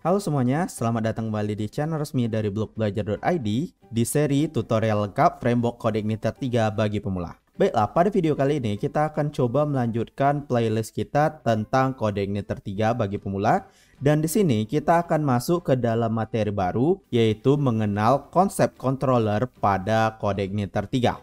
Halo semuanya, selamat datang kembali di channel resmi dari blogbelajar.id di seri tutorial lengkap framework CodeIgniter 3 bagi pemula. Baiklah, pada video kali ini kita akan coba melanjutkan playlist kita tentang CodeIgniter 3 bagi pemula, dan di sini kita akan masuk ke dalam materi baru, yaitu mengenal konsep controller pada CodeIgniter 3.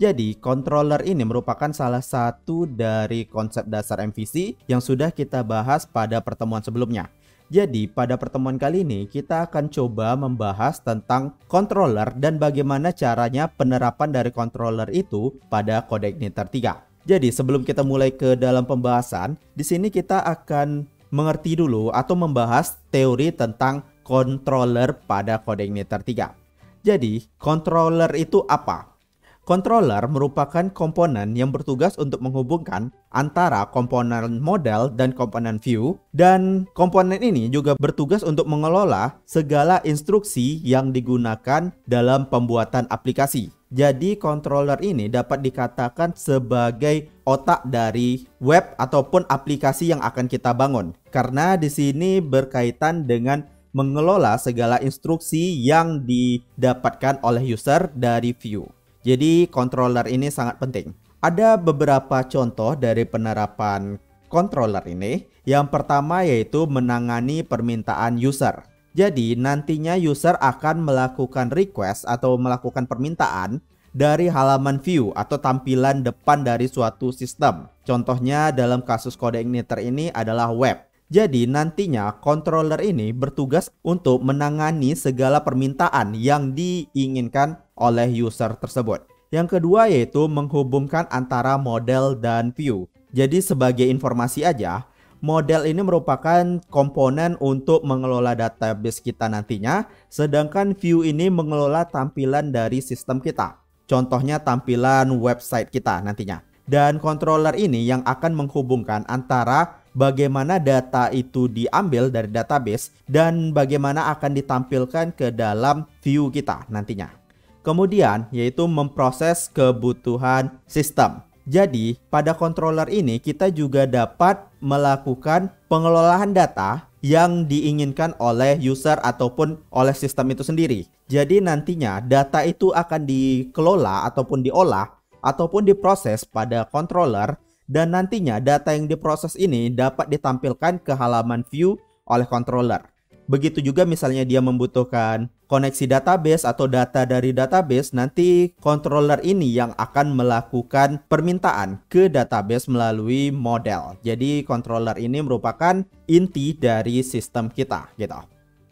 Jadi, controller ini merupakan salah satu dari konsep dasar MVC yang sudah kita bahas pada pertemuan sebelumnya. Jadi, pada pertemuan kali ini kita akan coba membahas tentang controller dan bagaimana caranya penerapan dari controller itu pada CodeIgniter 3. Jadi, sebelum kita mulai ke dalam pembahasan, di sini kita akan mengerti dulu atau membahas teori tentang controller pada CodeIgniter 3. Jadi, controller itu apa? Controller merupakan komponen yang bertugas untuk menghubungkan antara komponen model dan komponen view, dan komponen ini juga bertugas untuk mengelola segala instruksi yang digunakan dalam pembuatan aplikasi. Jadi controller ini dapat dikatakan sebagai otak dari web ataupun aplikasi yang akan kita bangun, karena di sini berkaitan dengan mengelola segala instruksi yang didapatkan oleh user dari view. Jadi controller ini sangat penting. Ada beberapa contoh dari penerapan controller ini. Yang pertama yaitu menangani permintaan user. Jadi nantinya user akan melakukan request atau melakukan permintaan dari halaman view atau tampilan depan dari suatu sistem. Contohnya dalam kasus CodeIgniter ini adalah web. Jadi nantinya controller ini bertugas untuk menangani segala permintaan yang diinginkan oleh user tersebut. Yang kedua yaitu menghubungkan antara model dan view. Jadi sebagai informasi aja, model ini merupakan komponen untuk mengelola database kita nantinya, sedangkan view ini mengelola tampilan dari sistem kita. Contohnya tampilan website kita nantinya. Dan controller ini yang akan menghubungkan antara bagaimana data itu diambil dari database dan bagaimana akan ditampilkan ke dalam view kita nantinya. Kemudian yaitu memproses kebutuhan sistem. Jadi pada controller ini kita juga dapat melakukan pengelolaan data yang diinginkan oleh user ataupun oleh sistem itu sendiri. Jadi nantinya data itu akan dikelola ataupun diolah ataupun diproses pada controller, dan nantinya data yang diproses ini dapat ditampilkan ke halaman view oleh controller. Begitu juga misalnya dia membutuhkan koneksi database atau data dari database, nanti controller ini yang akan melakukan permintaan ke database melalui model. Jadi controller ini merupakan inti dari sistem kita gitu.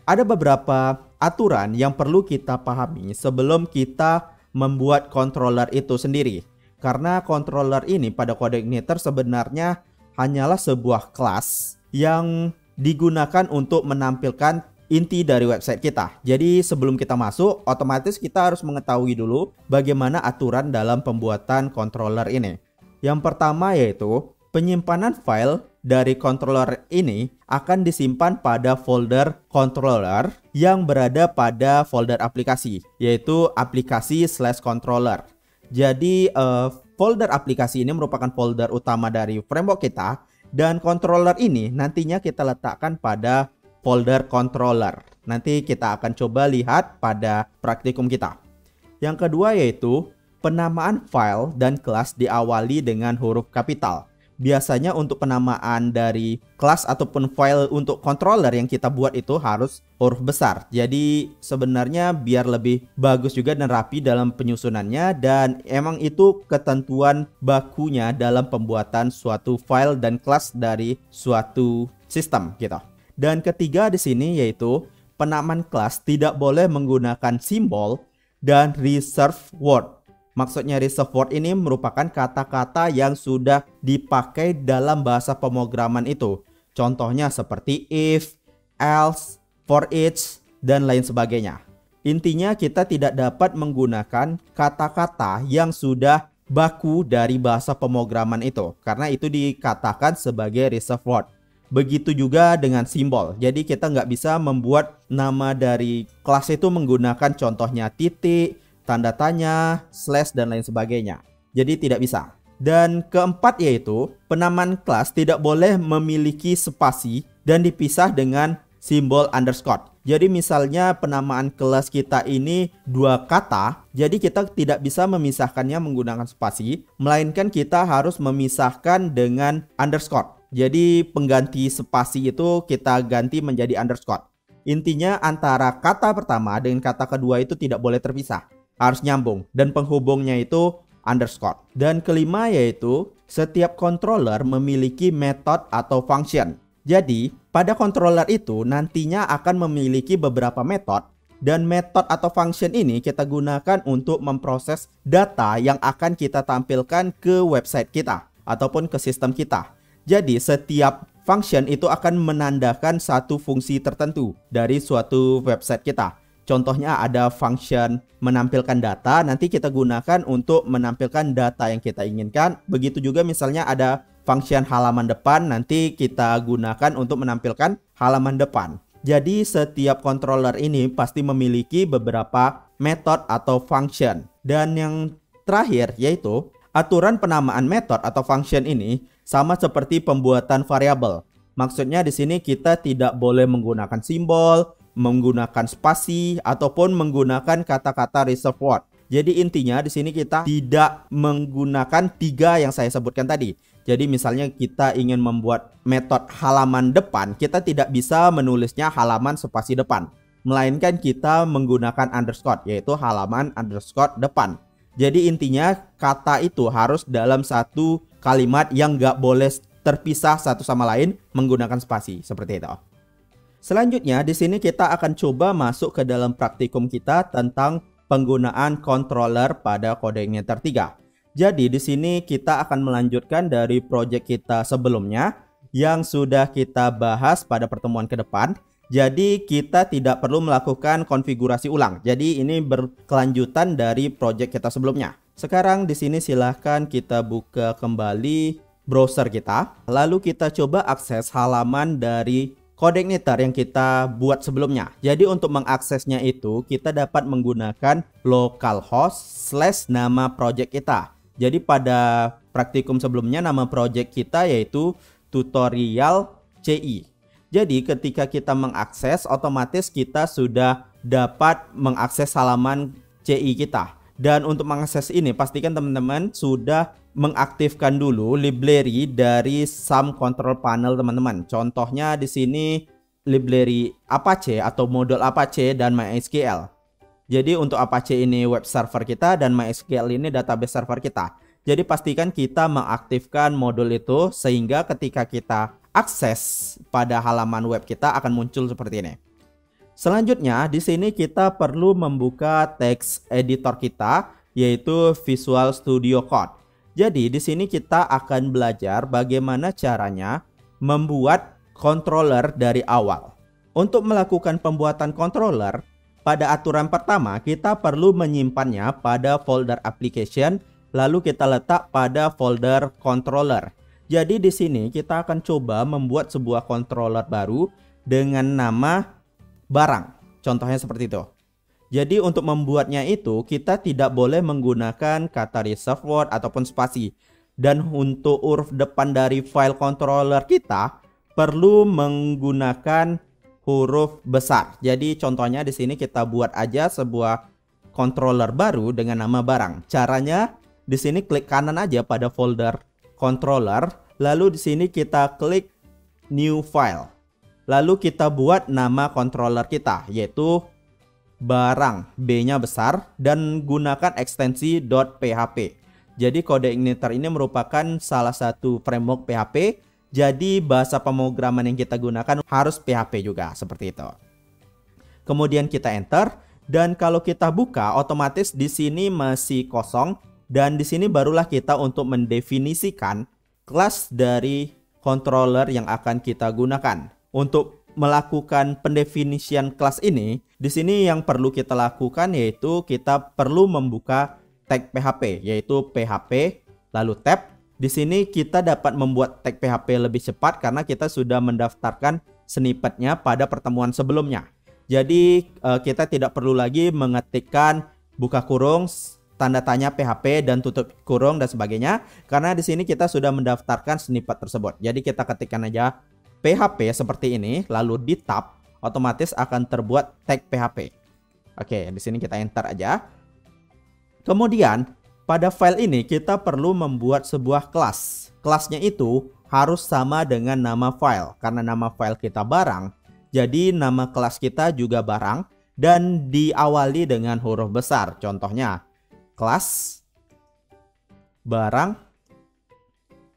Ada beberapa aturan yang perlu kita pahami sebelum kita membuat controller itu sendiri. Karena controller ini pada CodeIgniter sebenarnya hanyalah sebuah kelas yang digunakan untuk menampilkan inti dari website kita. Jadi sebelum kita masuk, otomatis kita harus mengetahui dulu bagaimana aturan dalam pembuatan controller ini. Yang pertama yaitu penyimpanan file dari controller ini akan disimpan pada folder controller yang berada pada folder aplikasi, yaitu aplikasi/controller. Jadi folder aplikasi ini merupakan folder utama dari framework kita, dan controller ini nantinya kita letakkan pada folder controller. Nanti kita akan coba lihat pada praktikum kita. Yang kedua yaitu penamaan file dan kelas diawali dengan huruf kapital. Biasanya untuk penamaan dari kelas ataupun file untuk controller yang kita buat itu harus huruf besar. Jadi sebenarnya biar lebih bagus juga dan rapi dalam penyusunannya, dan emang itu ketentuan bakunya dalam pembuatan suatu file dan kelas dari suatu sistem gitu. Dan ketiga di sini yaitu penamaan kelas tidak boleh menggunakan simbol dan reserve word. Maksudnya reserve word ini merupakan kata-kata yang sudah dipakai dalam bahasa pemrograman itu. Contohnya seperti if, else, for each, dan lain sebagainya. Intinya kita tidak dapat menggunakan kata-kata yang sudah baku dari bahasa pemrograman itu, karena itu dikatakan sebagai reserve word. Begitu juga dengan simbol. Jadi kita nggak bisa membuat nama dari kelas itu menggunakan contohnya titik, tanda tanya, slash, dan lain sebagainya. Jadi tidak bisa. Dan keempat yaitu penamaan kelas tidak boleh memiliki spasi dan dipisah dengan simbol underscore. Jadi misalnya penamaan kelas kita ini 2 kata, jadi kita tidak bisa memisahkannya menggunakan spasi, melainkan kita harus memisahkan dengan underscore. Jadi pengganti spasi itu kita ganti menjadi underscore. Intinya antara kata pertama dengan kata kedua itu tidak boleh terpisah, harus nyambung, dan penghubungnya itu underscore. Dan kelima yaitu setiap controller memiliki method atau function. Jadi pada controller itu nantinya akan memiliki beberapa metode, dan metode atau function ini kita gunakan untuk memproses data yang akan kita tampilkan ke website kita ataupun ke sistem kita. Jadi setiap function itu akan menandakan satu fungsi tertentu dari suatu website kita. Contohnya ada function menampilkan data, nanti kita gunakan untuk menampilkan data yang kita inginkan. Begitu juga misalnya ada function halaman depan, nanti kita gunakan untuk menampilkan halaman depan. Jadi setiap controller ini pasti memiliki beberapa metode atau function. Dan yang terakhir yaitu aturan penamaan metode atau function ini sama seperti pembuatan variabel. Maksudnya di sini kita tidak boleh menggunakan simbol, menggunakan spasi, ataupun menggunakan kata-kata reserved word. Jadi intinya di sini kita tidak menggunakan 3 yang saya sebutkan tadi. Jadi misalnya kita ingin membuat metode halaman depan, kita tidak bisa menulisnya halaman spasi depan, melainkan kita menggunakan underscore, yaitu halaman underscore depan. Jadi intinya kata itu harus dalam satu kalimat yang nggak boleh terpisah satu sama lain menggunakan spasi, seperti itu. Selanjutnya di sini kita akan coba masuk ke dalam praktikum kita tentang penggunaan controller pada CodeIgniter 3. Jadi di sini kita akan melanjutkan dari project kita sebelumnya yang sudah kita bahas pada pertemuan ke depan. Jadi kita tidak perlu melakukan konfigurasi ulang. Jadi ini berkelanjutan dari project kita sebelumnya. Sekarang di sini silahkan kita buka kembali browser kita. Lalu kita coba akses halaman dari CodeIgniter yang kita buat sebelumnya. Jadi untuk mengaksesnya itu kita dapat menggunakan localhost / nama project kita. Jadi pada praktikum sebelumnya nama project kita yaitu tutorial CI. Jadi ketika kita mengakses, otomatis kita sudah dapat mengakses halaman CI kita. Dan untuk mengakses ini pastikan teman-teman sudah mengaktifkan dulu library dari SAM control panel teman-teman. Contohnya di sini library Apache atau modul Apache dan MySQL. Jadi untuk Apache ini web server kita dan MySQL ini database server kita. Jadi pastikan kita mengaktifkan modul itu sehingga ketika kita akses pada halaman web kita akan muncul seperti ini. Selanjutnya di sini kita perlu membuka text editor kita yaitu Visual Studio Code. Jadi di sini kita akan belajar bagaimana caranya membuat controller dari awal. Untuk melakukan pembuatan controller, pada aturan pertama kita perlu menyimpannya pada folder application, lalu kita letak pada folder controller. Jadi di sini kita akan coba membuat sebuah controller baru dengan nama barang. Contohnya seperti itu. Jadi untuk membuatnya itu kita tidak boleh menggunakan kata reserved word ataupun spasi. Dan untuk huruf depan dari file controller kita perlu menggunakan huruf besar. Jadi contohnya di sini kita buat aja sebuah controller baru dengan nama barang. Caranya di sini klik kanan aja pada folder controller, lalu di sini kita klik new file. Lalu kita buat nama controller kita yaitu barang, B-nya besar, dan gunakan ekstensi .php. Jadi CodeIgniter ini merupakan salah satu framework PHP. Jadi bahasa pemrograman yang kita gunakan harus PHP juga seperti itu. Kemudian kita enter dan kalau kita buka otomatis di sini masih kosong dan di sini barulah kita untuk mendefinisikan kelas dari controller yang akan kita gunakan. Untuk melakukan pendefinisian kelas ini, di sini yang perlu kita lakukan yaitu kita perlu membuka tag PHP yaitu PHP lalu tab. Di sini kita dapat membuat tag PHP lebih cepat karena kita sudah mendaftarkan snippetnya pada pertemuan sebelumnya. Jadi kita tidak perlu lagi mengetikkan buka kurung, tanda tanya PHP dan tutup kurung dan sebagainya karena di sini kita sudah mendaftarkan snippet tersebut. Jadi kita ketikkan aja PHP seperti ini lalu di tab, otomatis akan terbuat tag PHP. Oke, di sini kita enter aja. Kemudian pada file ini kita perlu membuat sebuah kelas. Kelasnya itu harus sama dengan nama file. Karena nama file kita barang, jadi nama kelas kita juga barang dan diawali dengan huruf besar. Contohnya kelas barang.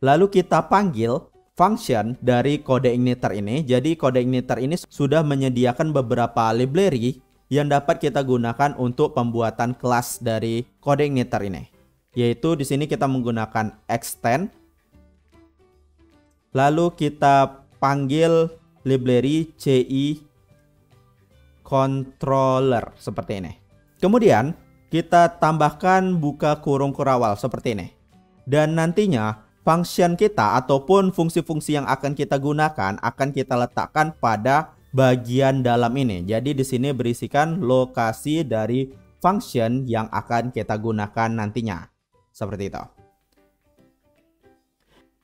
Lalu kita panggil function dari kode igniter ini. Jadi kode igniter ini sudah menyediakan beberapa library yang dapat kita gunakan untuk pembuatan kelas dari kode igniter ini. Yaitu di sini kita menggunakan extend. Lalu kita panggil library CI controller seperti ini. Kemudian kita tambahkan buka kurung kurawal seperti ini. Dan nantinya function kita ataupun fungsi-fungsi yang akan kita gunakan akan kita letakkan pada bagian dalam ini. Jadi di sini berisikan lokasi dari function yang akan kita gunakan nantinya. Seperti itu.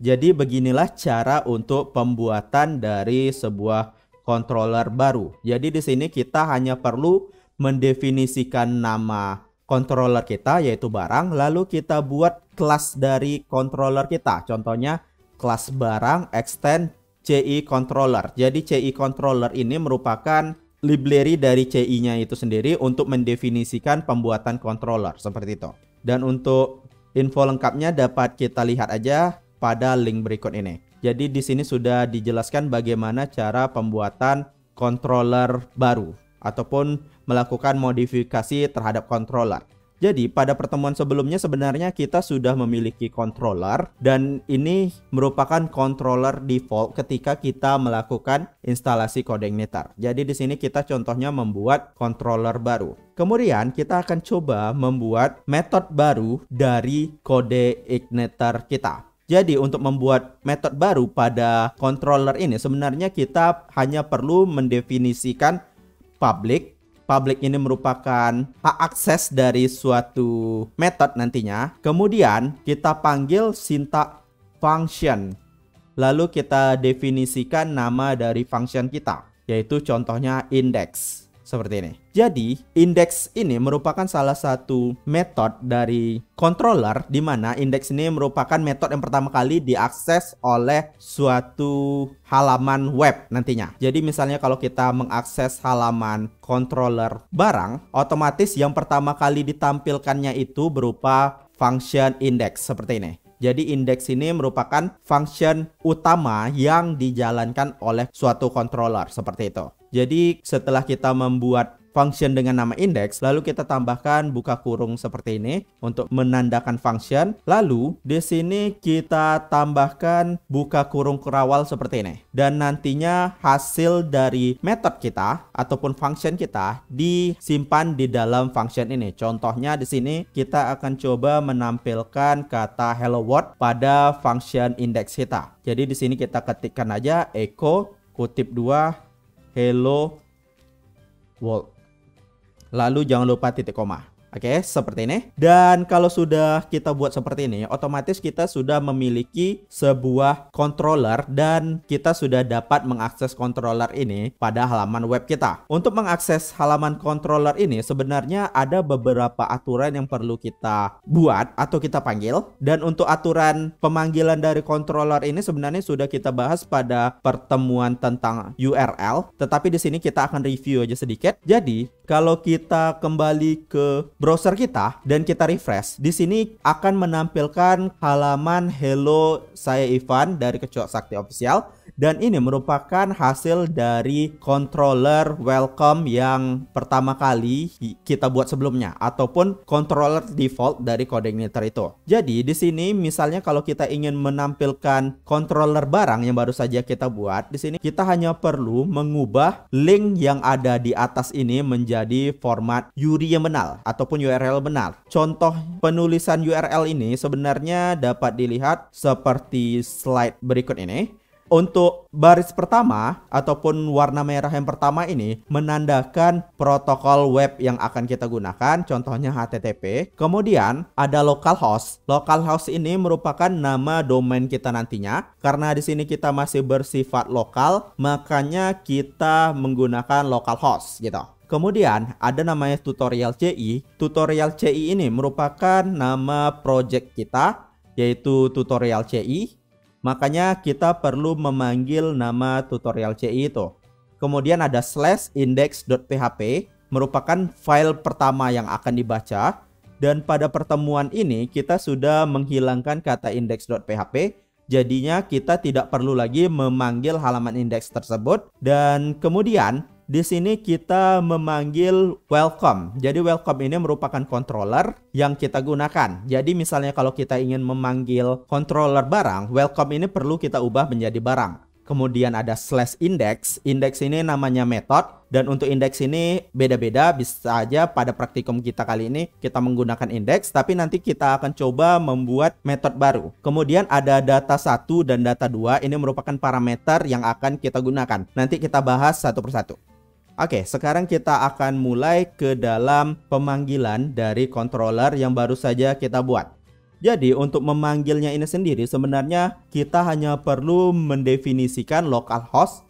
Jadi beginilah cara untuk pembuatan dari sebuah controller baru. Jadi di sini kita hanya perlu mendefinisikan nama controller kita yaitu barang, lalu kita buat kelas dari controller kita. Contohnya kelas barang extend CI controller. Jadi CI controller ini merupakan library dari CI-nya itu sendiri untuk mendefinisikan pembuatan controller seperti itu. Dan untuk info lengkapnya dapat kita lihat aja pada link berikut ini. Jadi di sini sudah dijelaskan bagaimana cara pembuatan controller baru ataupun melakukan modifikasi terhadap controller. Jadi pada pertemuan sebelumnya sebenarnya kita sudah memiliki controller dan ini merupakan controller default ketika kita melakukan instalasi kode igniter. Jadi di sini kita contohnya membuat controller baru. Kemudian kita akan coba membuat metode baru dari kode igniter kita. Jadi untuk membuat metode baru pada controller ini sebenarnya kita hanya perlu mendefinisikan public. Public ini merupakan hak akses dari suatu metode nantinya. Kemudian kita panggil syntax function. Lalu kita definisikan nama dari function kita, yaitu contohnya index. Seperti ini. Jadi index ini merupakan salah satu metode dari controller di mana index ini merupakan metode yang pertama kali diakses oleh suatu halaman web nantinya. Jadi misalnya kalau kita mengakses halaman controller barang, otomatis yang pertama kali ditampilkannya itu berupa function index seperti ini. Jadi index ini merupakan function utama yang dijalankan oleh suatu controller seperti itu. Jadi setelah kita membuat function dengan nama index, lalu kita tambahkan buka kurung seperti ini untuk menandakan function. Lalu di sini kita tambahkan buka kurung kurawal seperti ini. Dan nantinya hasil dari metode kita ataupun function kita disimpan di dalam function ini. Contohnya di sini kita akan coba menampilkan kata hello world pada function index kita. Jadi di sini kita ketikkan aja echo kutip 2 hello world. Lalu jangan lupa titik koma. Oke, seperti ini. Dan kalau sudah kita buat seperti ini, otomatis kita sudah memiliki sebuah controller dan kita sudah dapat mengakses controller ini pada halaman web kita. Untuk mengakses halaman controller ini sebenarnya ada beberapa aturan yang perlu kita buat atau kita panggil. Dan untuk aturan pemanggilan dari controller ini sebenarnya sudah kita bahas pada pertemuan tentang URL. Tetapi di sini kita akan review aja sedikit. Jadi, kalau kita kembali ke browser kita dan kita refresh, di sini akan menampilkan halaman hello saya Ivan dari Kecoak Sakti Official dan ini merupakan hasil dari controller welcome yang pertama kali kita buat sebelumnya ataupun controller default dari kode igniter itu. Jadi di sini misalnya kalau kita ingin menampilkan controller barang yang baru saja kita buat, di sini kita hanya perlu mengubah link yang ada di atas ini menjadi format URI yang benar ataupun URL benar. Contoh penulisan URL ini sebenarnya dapat dilihat seperti slide berikut ini. Untuk baris pertama ataupun warna merah yang pertama ini menandakan protokol web yang akan kita gunakan, contohnya HTTP. Kemudian ada localhost. Localhost ini merupakan nama domain kita nantinya. Karena di sini kita masih bersifat lokal, makanya kita menggunakan localhost gitu. Kemudian ada namanya tutorial CI. Tutorial CI ini merupakan nama project kita, yaitu tutorial CI. Makanya kita perlu memanggil nama tutorial CI itu. Kemudian ada /index.php, merupakan file pertama yang akan dibaca. Dan pada pertemuan ini kita sudah menghilangkan kata index.php. Jadinya kita tidak perlu lagi memanggil halaman index tersebut. Dan kemudian di sini kita memanggil welcome. Jadi welcome ini merupakan controller yang kita gunakan. Jadi misalnya kalau kita ingin memanggil controller barang, welcome ini perlu kita ubah menjadi barang. Kemudian ada /index. Index ini namanya metode. Dan untuk index ini beda-beda. Bisa aja pada praktikum kita kali ini kita menggunakan index. Tapi nanti kita akan coba membuat metode baru. Kemudian ada data 1 dan data 2. Ini merupakan parameter yang akan kita gunakan. Nanti kita bahas satu persatu. Oke, sekarang kita akan mulai ke dalam pemanggilan dari controller yang baru saja kita buat. Jadi untuk memanggilnya ini sendiri sebenarnya kita hanya perlu mendefinisikan localhost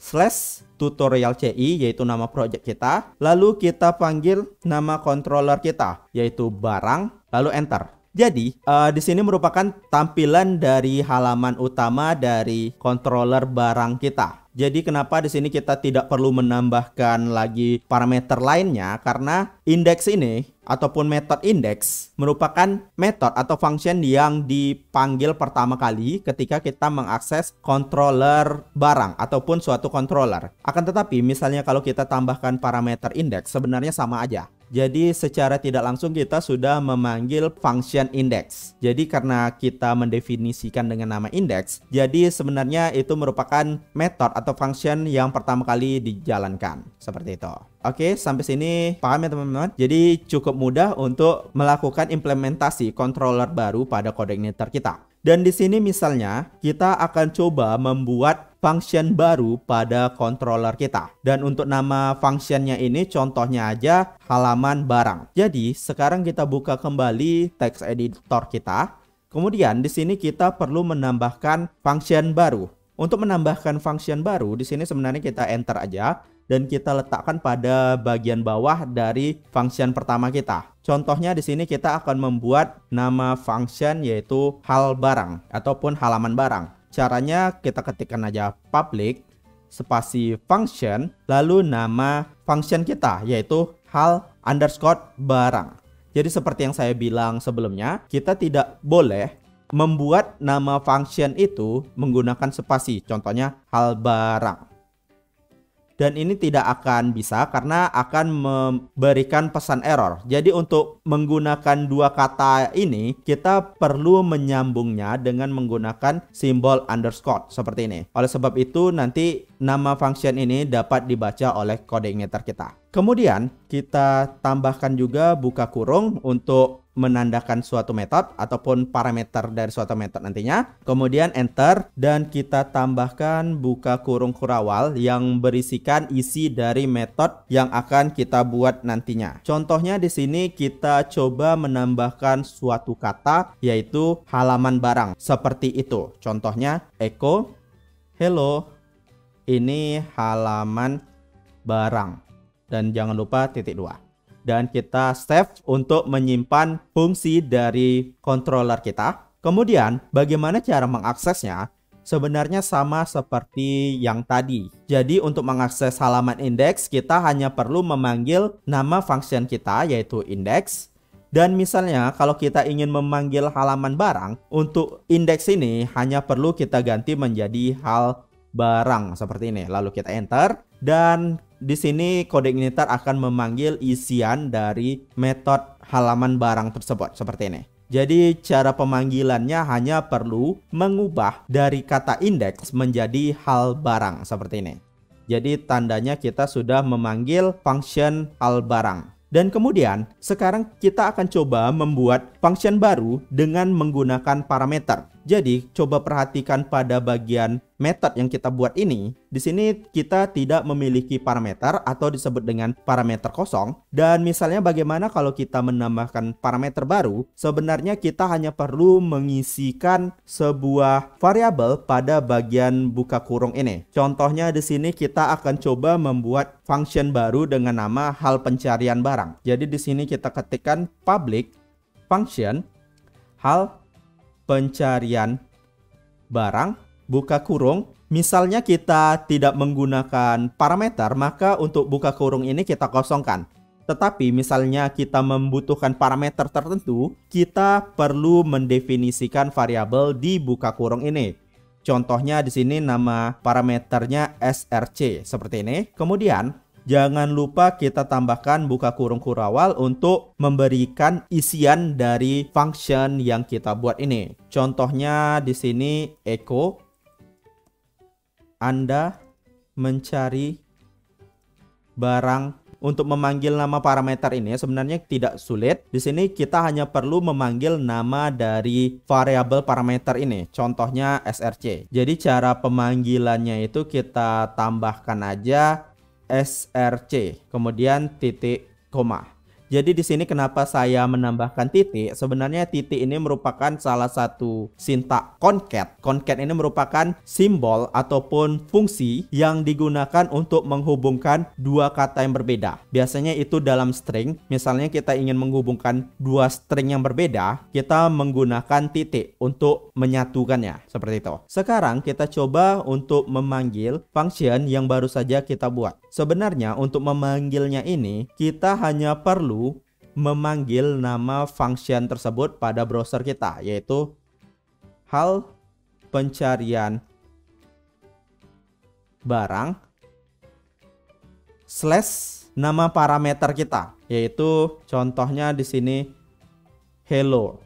/tutorial CI, yaitu nama project kita. Lalu kita panggil nama controller kita, yaitu barang, lalu enter. Jadi di sini merupakan tampilan dari halaman utama dari controller barang kita. Jadi kenapa di sini kita tidak perlu menambahkan lagi parameter lainnya, karena indeks ini ataupun metode index merupakan metode atau function yang dipanggil pertama kali ketika kita mengakses controller barang ataupun suatu controller. Akan tetapi misalnya kalau kita tambahkan parameter index sebenarnya sama aja. Jadi secara tidak langsung kita sudah memanggil function index. Jadi karena kita mendefinisikan dengan nama index, jadi sebenarnya itu merupakan metode atau function yang pertama kali dijalankan. Seperti itu. Oke, sampai sini paham ya teman-teman? Jadi cukup mudah untuk melakukan implementasi controller baru pada CodeIgniter kita. Dan di sini misalnya kita akan coba membuat function baru pada controller kita. Dan untuk nama functionnya ini contohnya aja halaman barang. Jadi sekarang kita buka kembali text editor kita. Kemudian di sini kita perlu menambahkan function baru. Untuk menambahkan function baru di sini sebenarnya kita enter aja dan kita letakkan pada bagian bawah dari function pertama kita. Contohnya di sini kita akan membuat nama function yaitu hal barang ataupun halaman barang. Caranya kita ketikkan aja public spasi function lalu nama function kita yaitu hal underscore barang. Jadi seperti yang saya bilang sebelumnya, kita tidak boleh membuat nama function itu menggunakan spasi. Contohnya hal barang. Dan ini tidak akan bisa karena akan memberikan pesan error. Jadi untuk menggunakan dua kata ini kita perlu menyambungnya dengan menggunakan simbol underscore seperti ini. Oleh sebab itu nanti nama function ini dapat dibaca oleh CodeIgniter kita. Kemudian kita tambahkan juga buka kurung untuk menandakan suatu metode ataupun parameter dari suatu metode nantinya. Kemudian enter dan kita tambahkan buka kurung kurawal yang berisikan isi dari metode yang akan kita buat nantinya. Contohnya di sini kita coba menambahkan suatu kata yaitu halaman barang seperti itu. Contohnya echo hello ini halaman barang dan jangan lupa titik 2. Dan kita save untuk menyimpan fungsi dari controller kita. Kemudian bagaimana cara mengaksesnya? Sebenarnya sama seperti yang tadi. Jadi untuk mengakses halaman index kita hanya perlu memanggil nama function kita yaitu index. Dan misalnya kalau kita ingin memanggil halaman barang, untuk index ini hanya perlu kita ganti menjadi hal barang seperti ini. Lalu kita enter dan di sini CodeIgniter akan memanggil isian dari metode halaman barang tersebut seperti ini. Jadi cara pemanggilannya hanya perlu mengubah dari kata index menjadi hal barang seperti ini. Jadi tandanya kita sudah memanggil function hal barang. Dan kemudian sekarang kita akan coba membuat function baru dengan menggunakan parameter. Jadi, coba perhatikan pada bagian method yang kita buat ini. Di sini kita tidak memiliki parameter atau disebut dengan parameter kosong. Dan misalnya bagaimana kalau kita menambahkan parameter baru? Sebenarnya kita hanya perlu mengisikan sebuah variabel pada bagian buka kurung ini. Contohnya di sini kita akan coba membuat function baru dengan nama hal pencarian barang. Jadi di sini kita ketikkan public function hal pencarian barang, buka kurung. Misalnya kita tidak menggunakan parameter, maka untuk buka kurung ini kita kosongkan. Tetapi misalnya kita membutuhkan parameter tertentu, kita perlu mendefinisikan variabel di buka kurung ini. Contohnya di sini nama parameternya src seperti ini. Kemudian jangan lupa kita tambahkan buka kurung kurawal untuk memberikan isian dari function yang kita buat ini. Contohnya di sini echo Anda mencari barang. Untuk memanggil nama parameter ini sebenarnya tidak sulit. Di sini kita hanya perlu memanggil nama dari variabel parameter ini. Contohnya src. Jadi cara pemanggilannya itu kita tambahkan aja src, kemudian titik koma. Jadi di sini kenapa saya menambahkan titik? Sebenarnya titik ini merupakan salah satu sintak concat. Concat ini merupakan simbol ataupun fungsi yang digunakan untuk menghubungkan dua kata yang berbeda. Biasanya itu dalam string. Misalnya kita ingin menghubungkan dua string yang berbeda, kita menggunakan titik untuk menyatukannya. Seperti itu. Sekarang kita coba untuk memanggil function yang baru saja kita buat. Sebenarnya untuk memanggilnya ini kita hanya perlu memanggil nama function tersebut pada browser kita, yaitu hal pencarian barang slash nama parameter kita, yaitu contohnya di sini hello.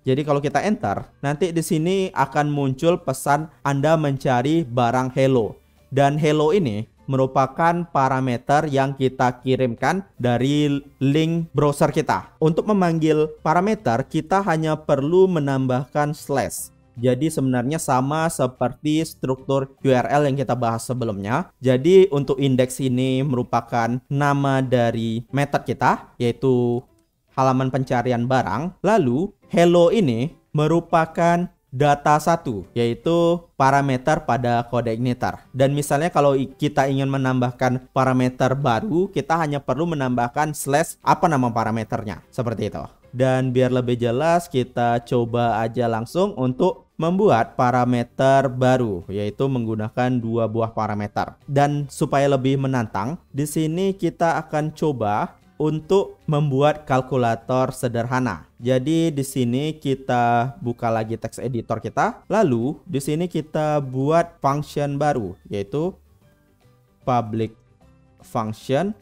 Jadi kalau kita enter, nanti di sini akan muncul pesan Anda mencari barang hello. Dan hello ini merupakan parameter yang kita kirimkan dari link browser kita. Untuk memanggil parameter, kita hanya perlu menambahkan slash. Jadi sebenarnya sama seperti struktur URL yang kita bahas sebelumnya. Jadi untuk indeks ini merupakan nama dari method kita, yaitu halaman pencarian barang. Lalu hello ini merupakan data 1, yaitu parameter pada kode igniter. Dan misalnya kalau kita ingin menambahkan parameter baru, kita hanya perlu menambahkan slash apa nama parameternya, seperti itu. Dan biar lebih jelas, kita coba aja langsung untuk membuat parameter baru, yaitu menggunakan dua buah parameter. Dan supaya lebih menantang, di sini kita akan coba untuk membuat kalkulator sederhana. Jadi di sini kita buka lagi text editor kita. Lalu di sini kita buat function baru, yaitu public function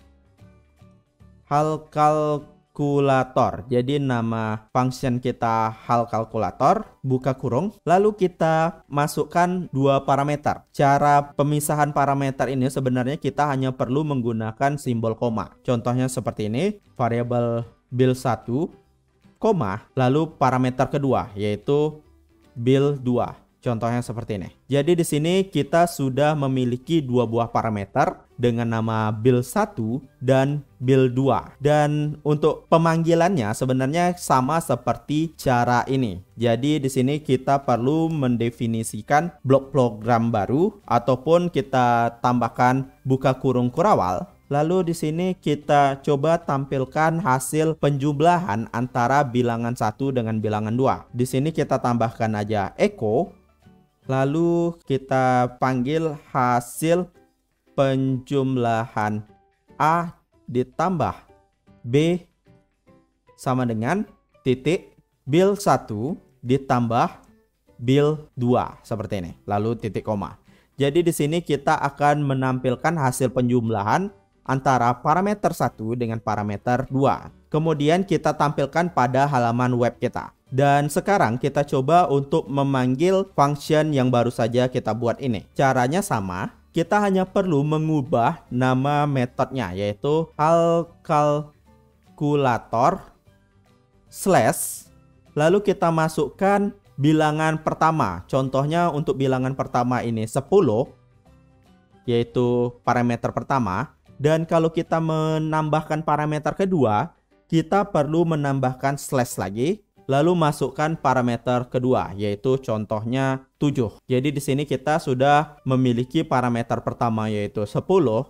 hal kalkulator. Jadi nama function kita hal kalkulator, buka kurung. Lalu kita masukkan dua parameter. Cara pemisahan parameter ini sebenarnya kita hanya perlu menggunakan simbol koma. Contohnya seperti ini, variabel bil1, koma, lalu parameter kedua yaitu bil2. Contohnya seperti ini. Jadi di sini kita sudah memiliki dua buah parameter dengan nama bil1 dan bil2. Dan untuk pemanggilannya sebenarnya sama seperti cara ini. Jadi di sini kita perlu mendefinisikan blok program baru ataupun kita tambahkan buka kurung kurawal. Lalu di sini kita coba tampilkan hasil penjumlahan antara bilangan 1 dengan bilangan 2. Di sini kita tambahkan aja echo. Lalu kita panggil hasil penjumlahan A ditambah B sama dengan titik bil1 ditambah bil2 seperti ini. Lalu titik koma. Jadi di sini kita akan menampilkan hasil penjumlahan antara parameter 1 dengan parameter 2. Kemudian kita tampilkan pada halaman web kita. Dan sekarang kita coba untuk memanggil function yang baru saja kita buat ini. Caranya sama, kita hanya perlu mengubah nama metodenya, yaitu hal kalkulator slash, lalu kita masukkan bilangan pertama. Contohnya untuk bilangan pertama ini 10, yaitu parameter pertama. Dan kalau kita menambahkan parameter kedua, kita perlu menambahkan slash lagi, lalu masukkan parameter kedua, yaitu contohnya 7. Jadi di sini kita sudah memiliki parameter pertama yaitu 10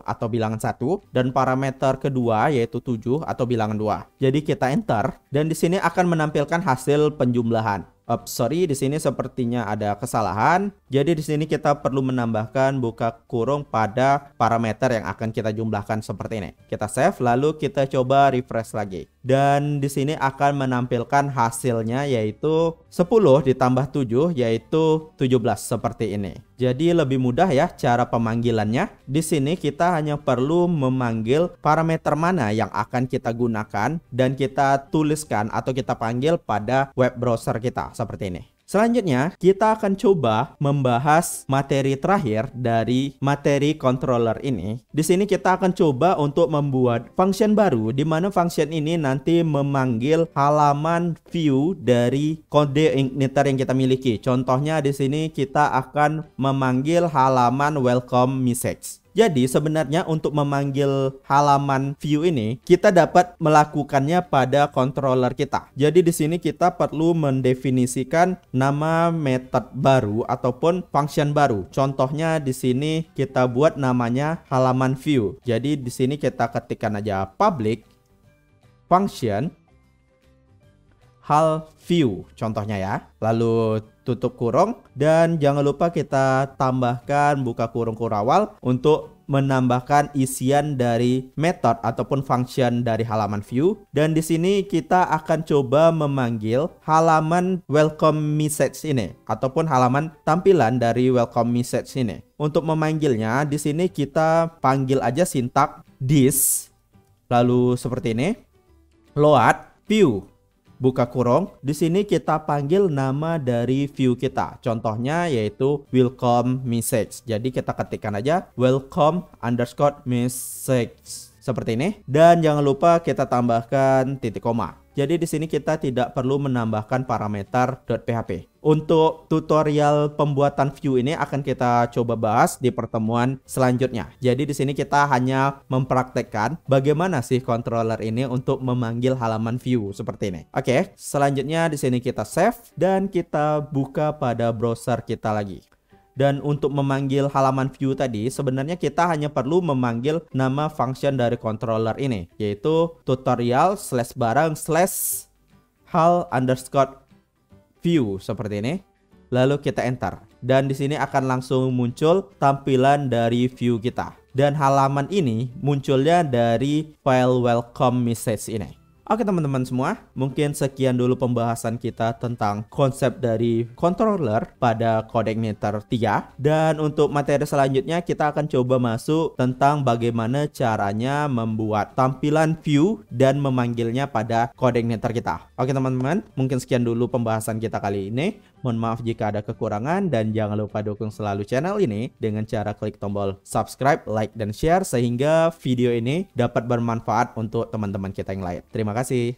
atau bilangan 1 dan parameter kedua yaitu 7 atau bilangan 2. Jadi kita enter dan di sini akan menampilkan hasil penjumlahan. Sorry, di sini sepertinya ada kesalahan. Jadi di sini kita perlu menambahkan buka kurung pada parameter yang akan kita jumlahkan seperti ini. Kita save, lalu kita coba refresh lagi. Dan di sini akan menampilkan hasilnya yaitu 10 ditambah 7 yaitu 17 seperti ini. Jadi lebih mudah ya cara pemanggilannya. Di sini kita hanya perlu memanggil parameter mana yang akan kita gunakan dan kita tuliskan atau kita panggil pada web browser kita seperti ini. Selanjutnya, kita akan coba membahas materi terakhir dari materi controller ini. Di sini kita akan coba untuk membuat function baru, di mana function ini nanti memanggil halaman view dari kode igniter yang kita miliki. Contohnya di sini kita akan memanggil halaman welcome message. Jadi sebenarnya untuk memanggil halaman view ini kita dapat melakukannya pada controller kita. Jadi di sini kita perlu mendefinisikan nama method baru ataupun function baru. Contohnya di sini kita buat namanya halaman view. Jadi di sini kita ketikkan aja public function hal view contohnya ya. Lalu tutup kurung dan jangan lupa kita tambahkan buka kurung kurawal untuk menambahkan isian dari method ataupun function dari halaman view. Dan di sini kita akan coba memanggil halaman welcome message ini ataupun halaman tampilan dari welcome message ini. Untuk memanggilnya di sini kita panggil aja sintak this, lalu seperti ini, load view buka kurung. Di sini kita panggil nama dari view kita. Contohnya yaitu welcome message. Jadi kita ketikkan aja welcome underscore message seperti ini. Dan jangan lupa kita tambahkan titik koma. Jadi di sini kita tidak perlu menambahkan parameter .php. Untuk tutorial pembuatan view ini akan kita coba bahas di pertemuan selanjutnya. Jadi di sini kita hanya mempraktekkan bagaimana sih controller ini untuk memanggil halaman view seperti ini. Oke, selanjutnya di sini kita save dan kita buka pada browser kita lagi. Dan untuk memanggil halaman view tadi, sebenarnya kita hanya perlu memanggil nama function dari controller ini, yaitu tutorial /hal underscore view seperti ini. Lalu kita enter. Dan di sini akan langsung muncul tampilan dari view kita. Dan halaman ini munculnya dari file welcome message ini. Oke teman-teman semua, mungkin sekian dulu pembahasan kita tentang konsep dari controller pada Codeigniter 3. Dan untuk materi selanjutnya kita akan coba masuk tentang bagaimana caranya membuat tampilan view dan memanggilnya pada Codeigniter kita. Oke teman-teman, mungkin sekian dulu pembahasan kita kali ini. Mohon maaf jika ada kekurangan dan jangan lupa dukung selalu channel ini dengan cara klik tombol subscribe, like, dan share sehingga video ini dapat bermanfaat untuk teman-teman kita yang lain. Terima kasih.